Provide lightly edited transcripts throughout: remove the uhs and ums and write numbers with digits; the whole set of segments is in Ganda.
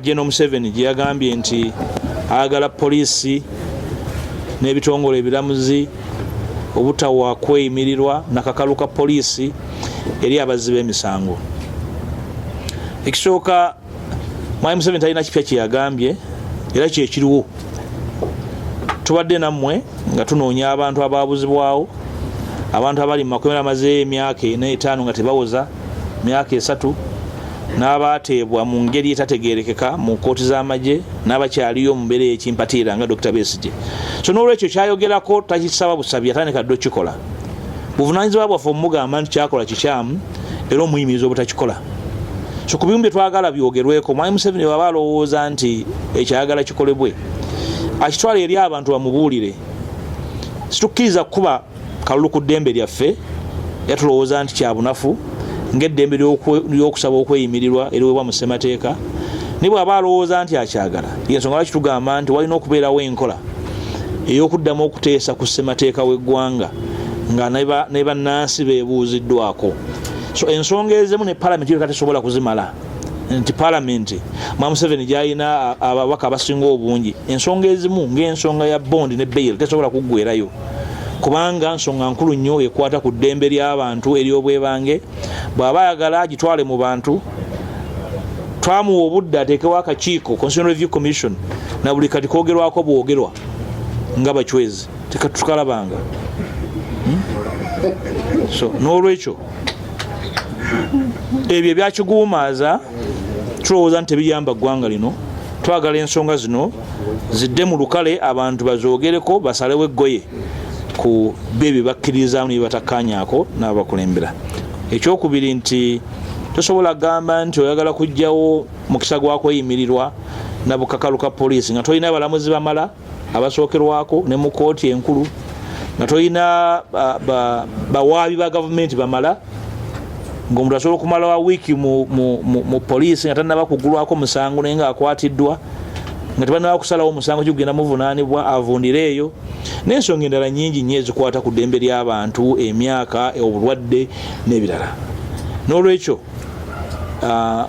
General Museveni gye yagambye nti ayagala poliisi n'ebitongole ebiramuzi obutawa kweyimirirwa nakakalu ka poliisi eri abazzi b'emisango. Ekisooka Mwai Museveni talina kipya kye yagambye era kyekiriwo. Tubadde nammwe nga tunoonya abantu abaabuzibwawo, abantu abali mu makomera amaze emyaka 4 nga tebawoza myaka 3 n'abateebwa mu ngeri etategeerekeka mu kooti z'amagye n'abakyaliyo mu mbeera ekimpatiira nga Dr. Besigye. So n'olwekyo kyayogerako takisaba busabi yatandika ddo kikola. Buvunaanyizibwa bwaffe omugamba nti kyakola kikyamu era omuyimiriza obutakikola. So ku bimu bye twagala byogerweko, Mwai Museveni bw'aba alowooza nti ekyayagala kikolebwe akitwala eri abantu bamubuulire. Situkkiriza kuba kalulu ku ddembe lyaffe yatulowooza nti kya bunafu ng'eddembe ly'okusaba okweyimirirwa eriweebwa mu ssemateeka. Ne bw'aba alowooza nti akyagala, y'ensonga lwaki tugamba nti walina okubeerawo enkola ey'okuddamu okuteesa ku ssemateeka w'eggwanga nga ne bannansi beebuuziddwako. So ensonga ezimu ne Paalamenti yonna tesobola kuzimala. Nti Paalamenti Mwai Museveni gy'alina ababaka abasinga obungi, ensonga ezimu ng'ensonga ya bondi ne bail tesobola kuggwerayo, kubanga nsonga nkulu nnyo ekwata ku ddembe ly'abantu ery'obwebange. Bw'aba ayagala agitwale mu bantu, twamuwa obudde ateekewo akakiiko Constitutional Review Commission na buli kati koogerwako bwogerwa nga bacwezi tekatukalabanga. So n'olwekyo ebyo ebyakiguumaaza tulowooza nti tebiyamba ggwanga lino. Twagala ensonga zino zidde mu lukale, abantu bazoogereko, basalewo eggoye ku bebyo bakkirizaamu ne batakkaanyaako n'abakulembera. Ekyokubiri nti tosobola kugamba nti oyagala kuggyawo mukisa gwa kweyimirirwa na bukakalu ka poliisi nga tolina abalamuzi bamala abasookerwako ne mu kooti enkulu, nga tolina bawaabi ba gavumenti bamala, ng'omuntu asobola okumala wa wiiki mu poliisi nga tannaba kuggulwako musango naye nga akwatiddwa, nga tebannaba kusalawo musango kigenda muvunaanibwa avundire eyo, n'ensonga endala nnyingi nnyo ezikwata ku ddembe ly'abantu, emyaka, obulwadde n'ebirala. N'olwekyo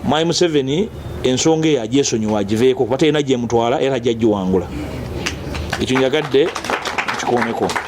Mwai Museveni ensonga eyo agyesonyiwa agiveeko kuba talina gyemutwala era ajja giwangula. Ekyo njagadde kikooneko.